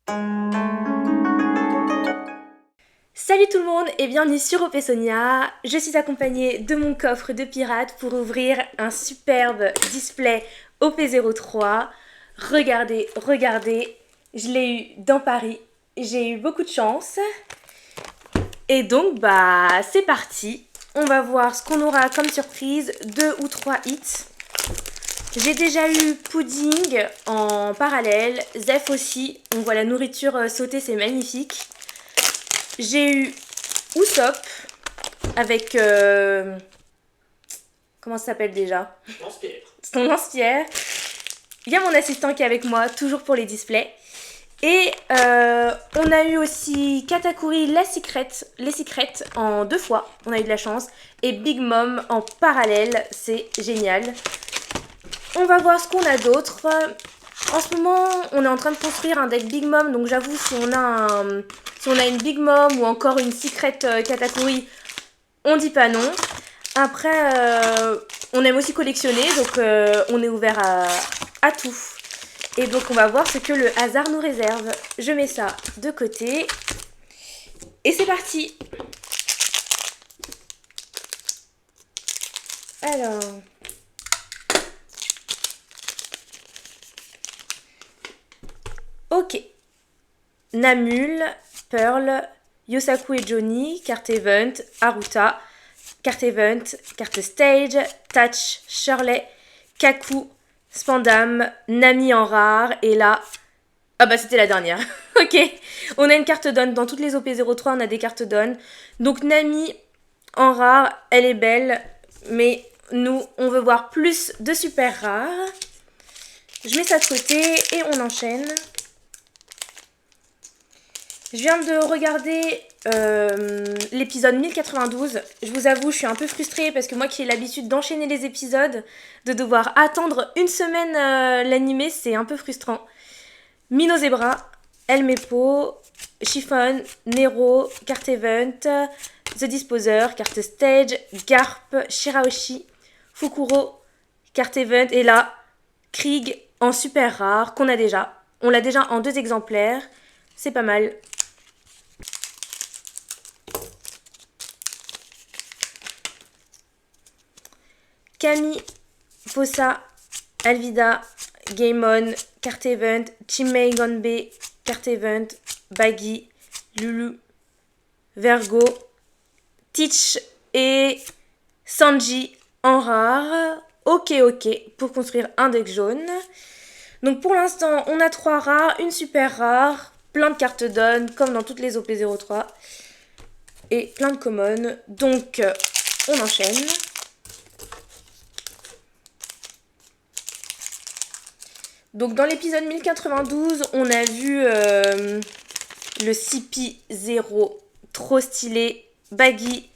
Salut tout le monde et bienvenue sur OP Sonia. Je suis accompagnée de mon coffre de pirate pour ouvrir un superbe display OP03. Regardez, je l'ai eu dans Paris. J'ai eu beaucoup de chance. Et donc c'est parti. On va voir ce qu'on aura comme surprise, 2 ou 3 hits. J'ai déjà eu Pudding en parallèle, Zef aussi. On voit la nourriture sautée, c'est magnifique. J'ai eu Usopp avec... comment ça s'appelle déjà? Lance-pierre. Son lance-pierre. Il y a mon assistant qui est avec moi, toujours pour les displays. Et on a eu aussi Katakuri les secrets en 2 fois. On a eu de la chance. Et Big Mom en parallèle, c'est génial. On va voir ce qu'on a d'autre. En ce moment, on est en train de construire un deck Big Mom. Donc j'avoue, si on a une Big Mom ou encore une Secret Katakuri, on dit pas non. Après, on aime aussi collectionner. Donc on est ouvert à tout. Et donc on va voir ce que le hasard nous réserve. Je mets ça de côté. Et c'est parti. Alors... Ok. Namul, Pearl, Yosaku et Johnny, carte event, Haruta, carte event, carte stage, Touch, Shirley, Kaku, Spandam, Nami en rare, et là... Ah bah c'était la dernière. Ok. On a une carte donne. Dans toutes les OP03, on a des cartes donne. Donc Nami en rare, elle est belle, mais nous, on veut voir plus de super rares. Je mets ça de côté et on enchaîne. Je viens de regarder l'épisode 1092. Je vous avoue, je suis un peu frustrée parce que moi qui ai l'habitude d'enchaîner les épisodes, de devoir attendre une semaine l'animé, c'est un peu frustrant. Mino Zebra, Elmepo, Chiffon, Nero, carte event, The Disposer, carte stage, Garp, Shiraoshi, Fukuro, carte event, et là, Krieg en super rare qu'on a déjà. On l'a déjà en 2 exemplaires, c'est pas mal. Camille, Fossa, Alvida, Gaemon, carte event, Chimei Gonbe, carte event, Baggy, Lulu, Vergo, Teach et Sanji en rare. Ok, pour construire un deck jaune. Donc pour l'instant, on a 3 rares, une super rare, plein de cartes donne, comme dans toutes les OP03. Et plein de commons. Donc, on enchaîne. Donc dans l'épisode 1092, on a vu le CP0, trop stylé, Baggy,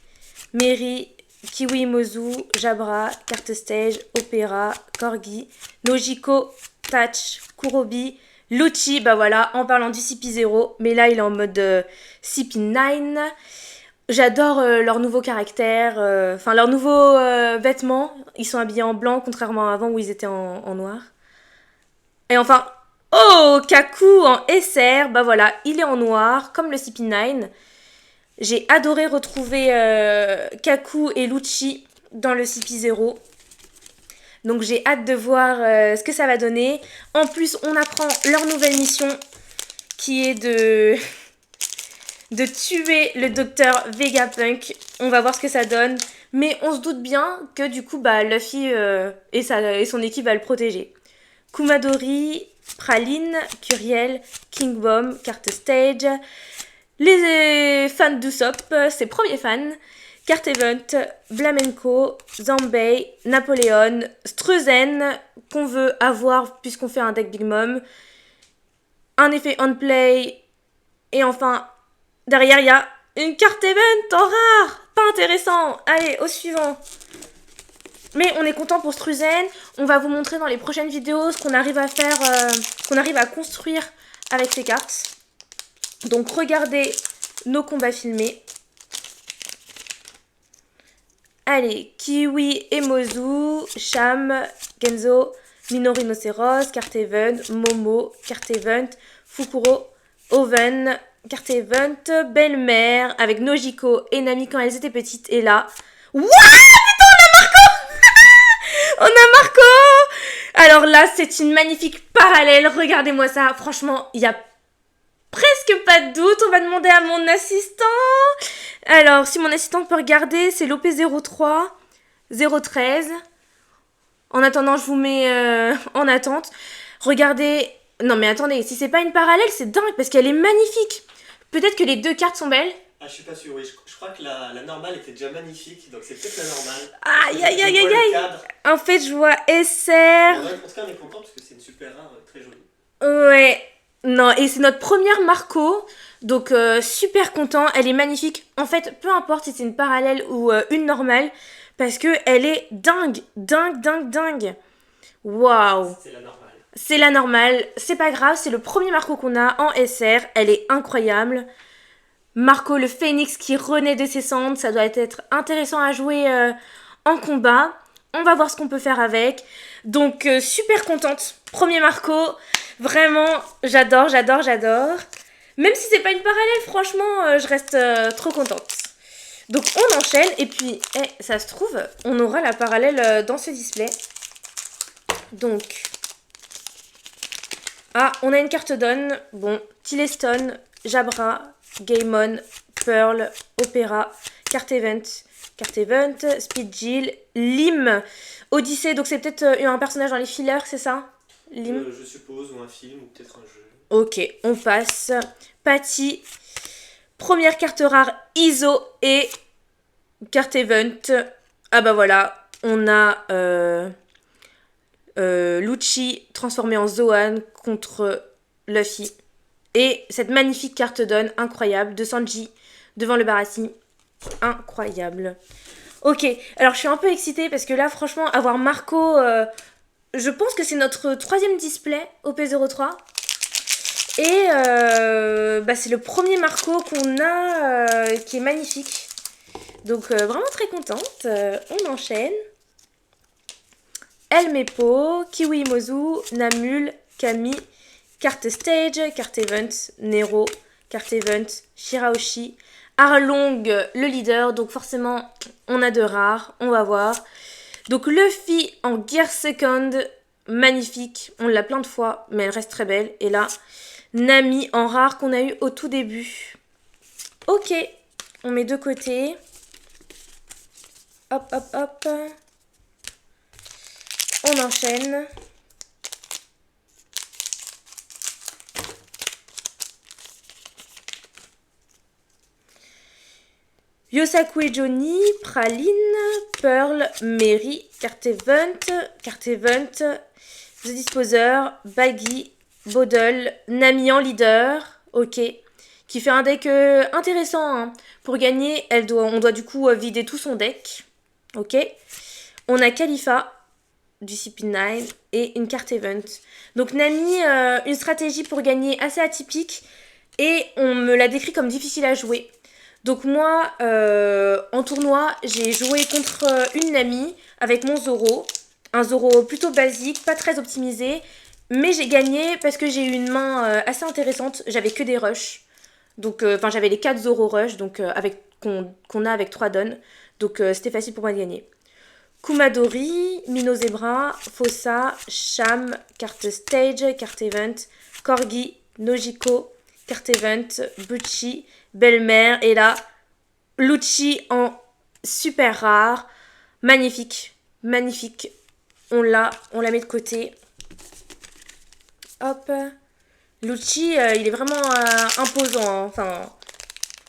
Mary, Kiwi Mozu, Jabra, carte stage, Opéra, Corgi, Nojiko, Touch, Kurobi, Lucci, bah voilà, en parlant du CP0, mais là il est en mode CP9. J'adore leur nouveau caractère, enfin leurs nouveaux vêtements. Ils sont habillés en blanc, contrairement à avant où ils étaient en noir. Et enfin, oh, Kaku en SR, bah voilà, il est en noir, comme le CP9. J'ai adoré retrouver Kaku et Lucci dans le CP0. Donc j'ai hâte de voir ce que ça va donner. En plus, on apprend leur nouvelle mission, qui est de tuer le docteur Vegapunk. On va voir ce que ça donne. Mais on se doute bien que du coup, Luffy et son équipe va le protéger. Kumadori, Praline, Curiel, King Bomb, carte stage, les fans d'Usopp, ses premiers fans, carte event, Blamenco, Zambay, Napoléon, Struzen, qu'on veut avoir puisqu'on fait un deck Big Mom, un effet on play, et enfin, derrière il y a une carte event en rare, pas intéressant, allez, au suivant. Mais on est content pour Struzen. On va vous montrer dans les prochaines vidéos ce qu'on arrive à faire, qu'on arrive à construire avec ces cartes. Donc regardez nos combats filmés. Allez, Kiwi et Mozu, Cham, Genzo, Mino Rhinocéros, carte event, Momo, carte event, Fukuro, Oven, carte event, belle-mère avec Nojiko et Nami quand elles étaient petites. Et là, waouh, on a Marco. Alors là, c'est une magnifique parallèle. Regardez-moi ça. Franchement, il y a presque pas de doute. On va demander à mon assistant. Alors, si mon assistant peut regarder, c'est l'OP03 013. En attendant, je vous mets en attente. Regardez. Non mais attendez, si c'est pas une parallèle, c'est dingue parce qu'elle est magnifique. Peut-être que les deux cartes sont belles. Ah, je suis pas sûr, oui. Je crois que la normale était déjà magnifique, donc c'est peut-être la normale. Aïe aïe aïe aïe aïe. En fait, je vois SR. En tout cas, on est content parce que c'est une super rare, très jolie. Ouais. Non, et c'est notre première Marco. Donc, super content. Elle est magnifique. En fait, peu importe si c'est une parallèle ou une normale. Parce que elle est dingue. Dingue, dingue, dingue. Waouh. C'est la normale. C'est la normale. C'est pas grave. C'est le premier Marco qu'on a en SR. Elle est incroyable. Marco le phénix qui renaît de ses cendres. Ça doit être intéressant à jouer en combat. On va voir ce qu'on peut faire avec. Donc, super contente. Premier Marco. Vraiment, j'adore, j'adore, j'adore. Même si c'est pas une parallèle, franchement, je reste trop contente. Donc, on enchaîne. Et puis, ça se trouve, on aura la parallèle dans ce display. Donc, on a une carte donne. Bon, Tilestone, Jabra, Gaemon, Pearl, Opéra, carte event, Speed Jill, Lim, Odyssée. Donc, c'est peut-être un personnage dans les fillers, c'est ça? Lim. Je suppose, ou un film, ou peut-être un jeu. Ok, on passe. Patty, première carte rare, ISO et carte event. Ah bah voilà, on a Lucci transformé en Zoan contre Luffy. Et cette magnifique carte donne, incroyable, de Sanji devant le Barassi. Incroyable. Ok, alors je suis un peu excitée parce que là, franchement, avoir Marco... je pense que c'est notre troisième display au P03. Et c'est le premier Marco qu'on a qui est magnifique. Donc vraiment très contente. On enchaîne. Elmepo, Kiwi Mozu, Namul, Kami, carte stage, carte event, Nero, carte event, Shiraoshi, Arlong, le leader. Donc forcément, on a de rares. On va voir. Donc Luffy en Gear Second, magnifique. On l'a plein de fois, mais elle reste très belle. Et là, Nami en rare qu'on a eu au tout début. Ok, on met de côté. Hop, hop, hop. On enchaîne. Yosaku et Johnny, Praline, Pearl, Mary, carte event, The Disposer, Baggy, Bodle, Nami en leader, ok, qui fait un deck intéressant, hein. Pour gagner, on doit du coup vider tout son deck, ok. On a Khalifa, du CP9 et une carte event. Donc Nami, une stratégie pour gagner assez atypique et on me l'a décrit comme difficile à jouer. Donc moi, en tournoi, j'ai joué contre une Nami avec mon Zoro. Un Zoro plutôt basique, pas très optimisé. Mais j'ai gagné parce que j'ai eu une main assez intéressante. J'avais que des rushs. Donc, j'avais les 4 Zoro rush qu'on a avec 3 dons. Donc c'était facile pour moi de gagner. Kumadori, Mino Zebra, Fossa, Sham, carte stage, carte event, Corgi, Nojiko, carte event, Bucci, belle-mère. Et là, Lucci en super rare. Magnifique, magnifique. On la met de côté. Hop. Lucci, il est vraiment imposant. Hein. Enfin,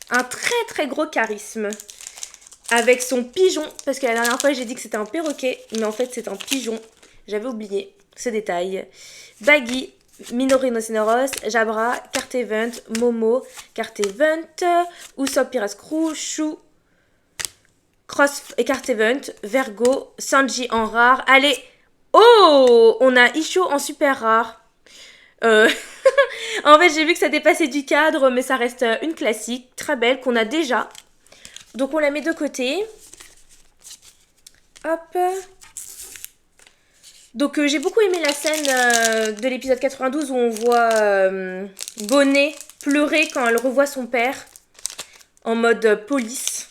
un très très gros charisme. Avec son pigeon. Parce que la dernière fois, j'ai dit que c'était un perroquet. Mais en fait, c'est un pigeon. J'avais oublié ce détail. Baggy, Minoru no Rhinocéros, Jabra, carte event, Momo, carte event, Usopp Pirates Crew, Shu, Cross et carte event, Vergo, Sanji en rare. Allez, oh, on a Isho en super rare. En fait, j'ai vu que ça dépassait du cadre, mais ça reste une classique, très belle, qu'on a déjà. Donc, on la met de côté. Hop. Donc j'ai beaucoup aimé la scène de l'épisode 92 où on voit Bonnet pleurer quand elle revoit son père en mode police.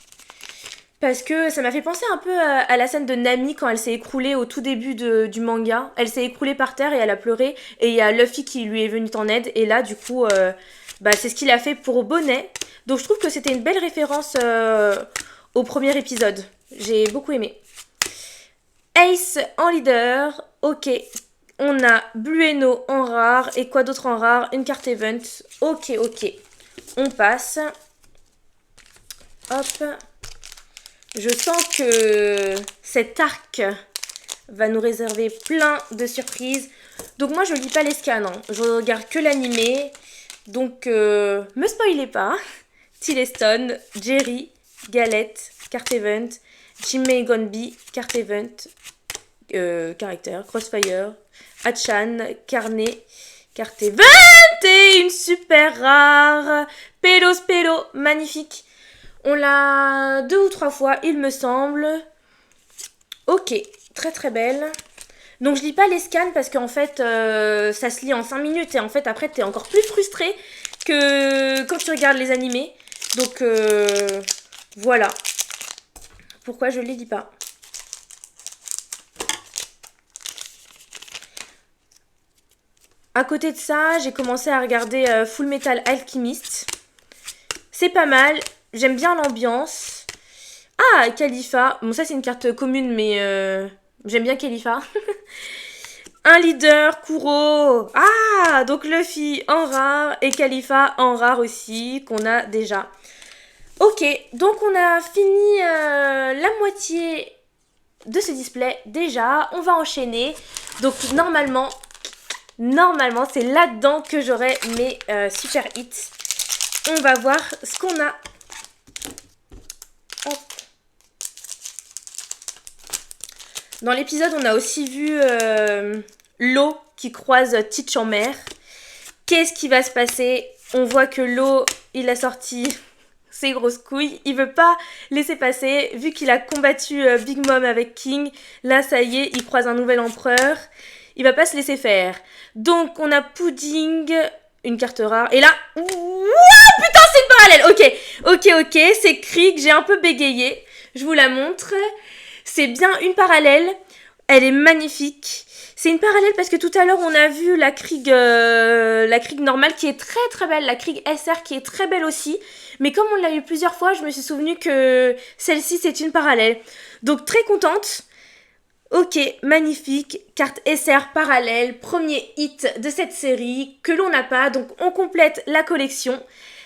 Parce que ça m'a fait penser un peu à la scène de Nami quand elle s'est écroulée au tout début du manga. Elle s'est écroulée par terre et elle a pleuré. Et il y a Luffy qui lui est venu en aide. Et là, du coup, c'est ce qu'il a fait pour Bonnet. Donc je trouve que c'était une belle référence au premier épisode. J'ai beaucoup aimé. Ace en leader. Ok. On a Blueno en rare. Et quoi d'autre en rare? Une carte event. Ok. On passe. Hop. Je sens que cet arc va nous réserver plein de surprises. Donc moi je lis pas les scans, hein. Je regarde que l'animé. Donc me spoilez pas. Tileston, Jerry, Galette, carte event, Jimmy Gonbi, carte event, caractère, Crossfire, Hachan, carnet, carte event et une super rare. Pélo, magnifique. On l'a 2 ou 3 fois, il me semble. Ok, très belle. Donc je lis pas les scans parce qu'en fait, ça se lit en 5 minutes. Et en fait, après, t'es encore plus frustré que quand tu regardes les animés. Donc voilà. Pourquoi je les lis pas. À côté de ça, j'ai commencé à regarder Full Metal Alchemist. C'est pas mal. J'aime bien l'ambiance. Ah, Khalifa. Bon, ça, c'est une carte commune, mais j'aime bien Khalifa. Un leader, Kuro. Ah, donc Luffy en rare et Khalifa en rare aussi, qu'on a déjà. Ok, donc on a fini la moitié de ce display déjà. On va enchaîner. Donc, normalement, c'est là-dedans que j'aurai mes super hits. On va voir ce qu'on a. Hop. Dans l'épisode, on a aussi vu Lo qui croise Teach en mer. Qu'est-ce qui va se passer? On voit que Lo, il a sorti ses grosses couilles. Il veut pas laisser passer. Vu qu'il a combattu Big Mom avec King, là, ça y est, il croise un nouvel empereur. Il va pas se laisser faire. Donc, on a Pudding, une carte rare. Et là, ouah, putain, c'est une parallèle. Ok, c'est Krieg. J'ai un peu bégayé. Je vous la montre. C'est bien une parallèle. Elle est magnifique. C'est une parallèle parce que tout à l'heure, on a vu la Krieg normale qui est très belle. La Krieg SR qui est très belle aussi. Mais comme on l'a eu plusieurs fois, je me suis souvenu que celle-ci, c'est une parallèle. Donc, très contente. Ok, magnifique. Carte SR parallèle. Premier hit de cette série que l'on n'a pas. Donc, on complète la collection.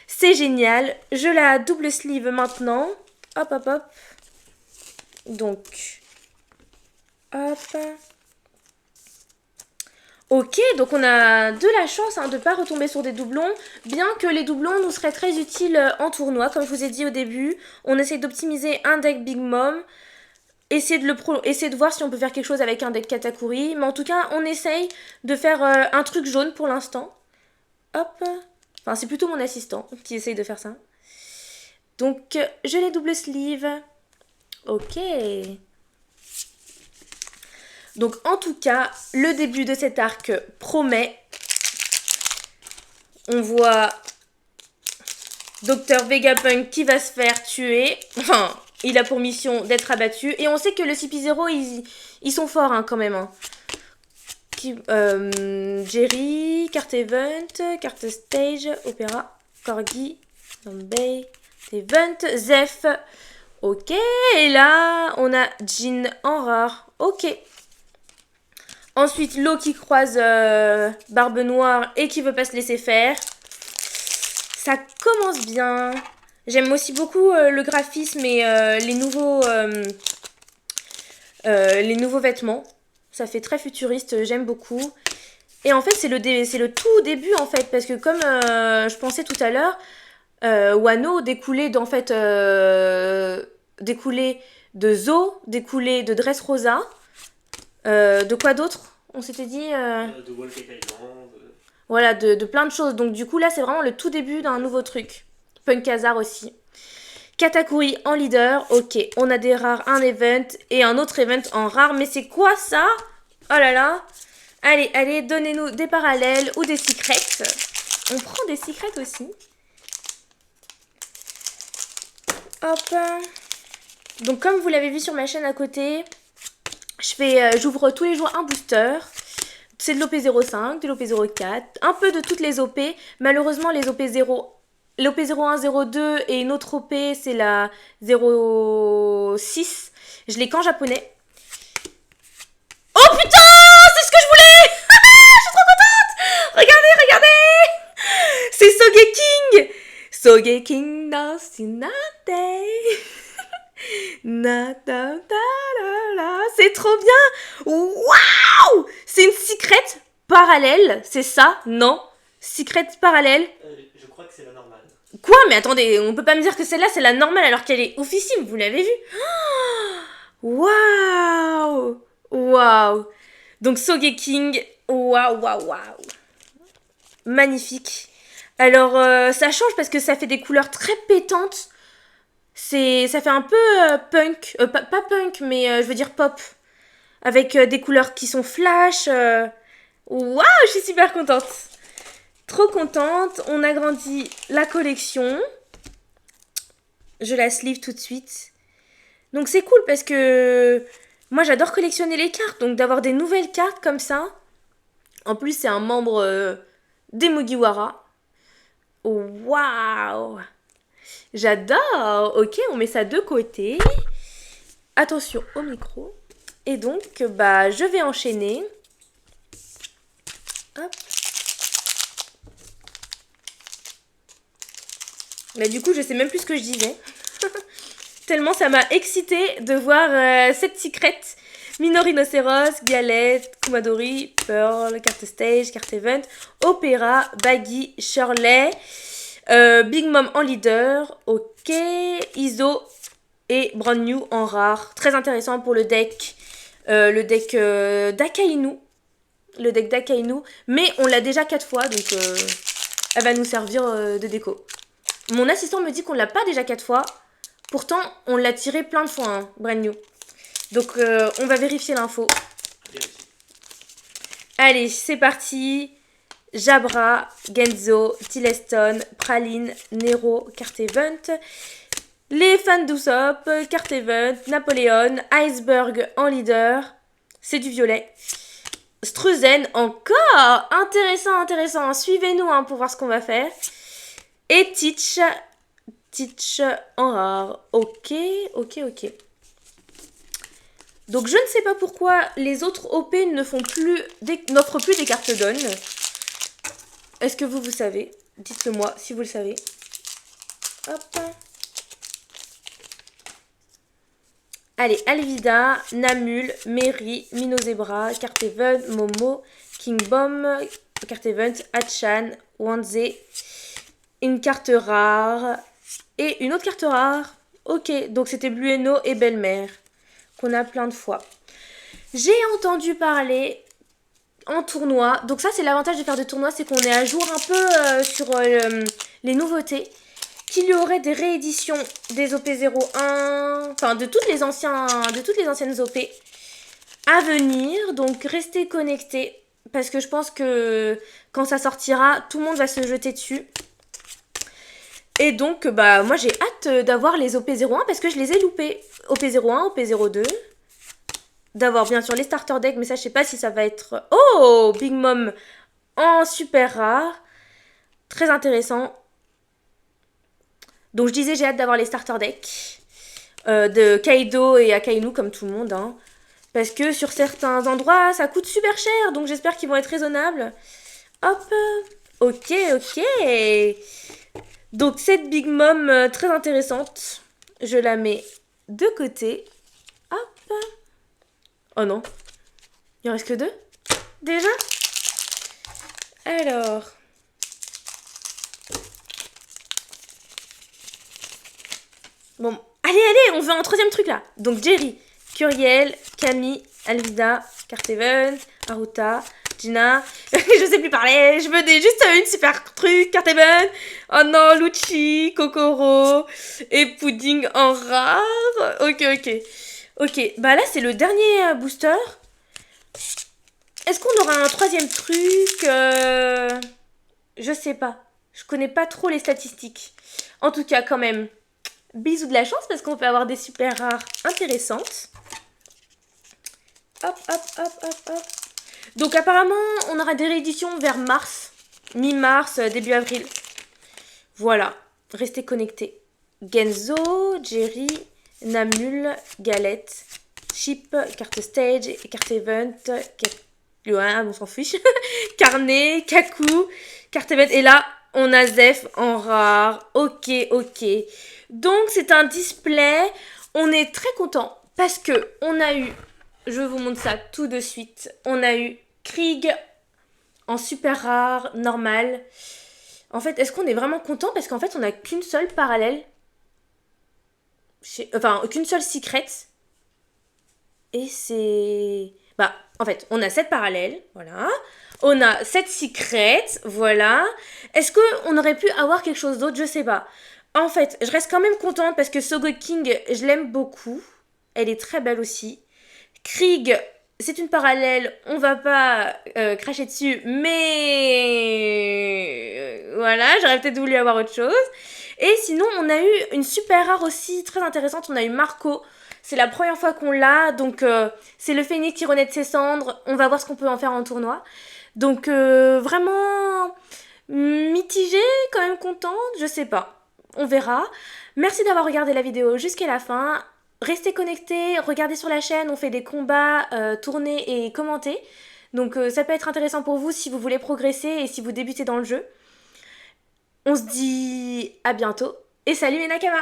C'est génial. Je la double sleeve maintenant. Hop. Donc, hop. Ok, donc on a de la chance de ne pas retomber sur des doublons, bien que les doublons nous seraient très utiles en tournoi. Comme je vous ai dit au début, on essaie d'optimiser un deck Big Mom, essayer de voir si on peut faire quelque chose avec un deck Katakuri. Mais en tout cas, on essaye de faire un truc jaune pour l'instant. Hop. Enfin, c'est plutôt mon assistant qui essaye de faire ça. Donc, je les double sleeve. Ok. Donc en tout cas, le début de cet arc promet. On voit Dr Vegapunk qui va se faire tuer. Enfin, il a pour mission d'être abattu. Et on sait que le CP0, ils sont forts quand même. Jerry, carte event, carte stage, opéra, Corgi, Zombie, event, Zeph. Ok, et là, on a Jin en rare. Ok. Ensuite, Lo qui croise Barbe Noire et qui veut pas se laisser faire. Ça commence bien. J'aime aussi beaucoup le graphisme et les nouveaux vêtements. Ça fait très futuriste, j'aime beaucoup. Et en fait, c'est le tout début en fait. Parce que comme je pensais tout à l'heure, Wano découlait découlait de Zo, découlait de Dressrosa. De quoi d'autre? On s'était dit... De Wolf et Island. Voilà, de plein de choses. Donc du coup, là, c'est vraiment le tout début d'un nouveau truc. Punk Hazard aussi. Katakuri en leader. Ok, on a des rares, un event et un autre event en rare. Mais c'est quoi ça? Oh là là. Allez, allez, donnez-nous des parallèles ou des secrets. On prend des secrets aussi. Hop. Donc comme vous l'avez vu sur ma chaîne à côté, j'ouvre tous les jours un booster. C'est de l'OP05, de l'OP04, un peu de toutes les OP. Malheureusement, les OP0, l'OP01, 02 et une autre OP, c'est la 06. Je l'ai qu'en japonais. Oh putain, c'est ce que je voulais. Je suis trop contente. Regardez, regardez. C'est Sogeking. Sogeking no Sinate. C'est trop bien. Waouh. C'est une secret parallèle, c'est ça? Non. Secret parallèle. Je crois que c'est la normale. Quoi? Mais attendez, on peut pas me dire que celle-là c'est la normale alors qu'elle est oufissime, vous l'avez vu? Waouh. Waouh. Donc Sogeking, waouh, waouh, waouh. Magnifique. Alors ça change parce que ça fait des couleurs très pétantes. Ça fait un peu punk, pas punk, mais je veux dire pop. Avec des couleurs qui sont flash. Waouh, je suis super contente. Trop contente. On agrandit la collection. Je la sleeve tout de suite. Donc c'est cool parce que moi j'adore collectionner les cartes. Donc d'avoir des nouvelles cartes comme ça. En plus c'est un membre des Mugiwara. Waouh. J'adore. Ok, on met ça de côté. Attention au micro. Et donc, bah, je vais enchaîner. Hop. Bah, du coup, je sais même plus ce que je disais. Tellement ça m'a excitée de voir cette secret. Minorinoceros, Galette, Kumadori, Pearl, carte Stage, carte Event, Opéra, Baggy, Shirley, Big Mom en leader, ok, Iso et Brand New en rare. Très intéressant pour le deck d'Akainu. Le deck d'Akainu. Mais on l'a déjà 4 fois, donc elle va nous servir de déco. Mon assistant me dit qu'on l'a pas déjà 4 fois. Pourtant, on l'a tiré plein de fois, hein, Brand New. Donc, on va vérifier l'info. Allez, c'est parti. Jabra, Genzo, Tileston, Praline, Nero, carte Event. Les fans d'Usopp, carte Event, Napoléon, Iceberg en leader. C'est du violet. Struzen encore. Intéressant, intéressant. Suivez-nous hein, pour voir ce qu'on va faire. Et Teach en rare. Ok, ok, ok. Donc je ne sais pas pourquoi les autres OP n'offrent plus des cartes d'on. Est-ce que vous savez? Dites-le moi si vous le savez. Hop. Allez, Alvida, Namul, Mary, Minozebra, carte Event, Momo, King Bomb, carte Event, Hachan, Wanze, une carte rare et une autre carte rare. Ok, donc c'était Blueno et Belle-Mère qu'on a plein de fois. J'ai entendu parler en tournoi. Donc ça, c'est l'avantage de faire des tournois, c'est qu'on est à jour un peu sur les nouveautés. Qu'il y aurait des rééditions des OP01, enfin de toutes les anciennes OP à venir. Donc restez connectés parce que je pense que quand ça sortira, tout le monde va se jeter dessus. Et donc, bah moi j'ai hâte d'avoir les OP01 parce que je les ai loupés. OP01, OP02. D'avoir bien sûr les starter decks, mais ça je sais pas si ça va être... Oh, Big Mom en super rare. Très intéressant. Donc je disais j'ai hâte d'avoir les starter decks de Kaido et Akainu comme tout le monde. Hein, parce que sur certains endroits ça coûte super cher. Donc j'espère qu'ils vont être raisonnables. Hop. Ok, ok. Donc cette Big Mom très intéressante. Je la mets de côté. Hop. Oh non. Il en reste que 2 déjà. Alors... Bon, allez, allez, on veut un troisième truc là. Donc Jerry, Curiel, Camille, Alvida, Carteven, Aruta, Gina. Je sais plus parler, je veux juste une super truc, Carteven. Oh non, Lucci, Kokoro et Pudding en rare. Ok, ok. Ok, bah là c'est le dernier booster. Est-ce qu'on aura un troisième truc Je sais pas. Je connais pas trop les statistiques. En tout cas, quand même, bisous de la chance parce qu'on peut avoir des super rares intéressantes. Hop, hop, hop, hop, hop. Donc apparemment, on aura des rééditions vers mars. Mi-mars, début avril. Voilà. Restez connectés. Genzo, Jerry, Namul, Galette, Chip, carte stage, carte event, ouais, on s'en fiche. Carnet, Kaku, carte event. Et là, on a Zef en rare. Ok, ok. Donc, c'est un display. On est très content parce que on a eu, je vous montre ça tout de suite, on a eu Krieg en super rare, normal. En fait, est-ce qu'on est vraiment content parce qu'en fait, on n'a qu'une seule parallèle. Enfin, qu'une seule secret. Et c'est... Bah, en fait, on a 7 parallèles, voilà. On a 7 secrets, voilà. Est-ce qu'on aurait pu avoir quelque chose d'autre? Je sais pas. En fait, je reste quand même contente parce que Sogo King, je l'aime beaucoup. Elle est très belle aussi. Krieg, c'est une parallèle, on va pas cracher dessus, mais voilà, j'aurais peut-être voulu avoir autre chose. Et sinon, on a eu une super rare aussi, très intéressante, on a eu Marco. C'est la première fois qu'on l'a, donc c'est le phénix qui renaît de ses cendres. On va voir ce qu'on peut en faire en tournoi. Donc vraiment mitigée, quand même contente, je sais pas. On verra. Merci d'avoir regardé la vidéo jusqu'à la fin. Restez connectés, regardez sur la chaîne, on fait des combats, tournés et commentés. Donc ça peut être intéressant pour vous si vous voulez progresser et si vous débutez dans le jeu. On se dit à bientôt et salut les Nakama!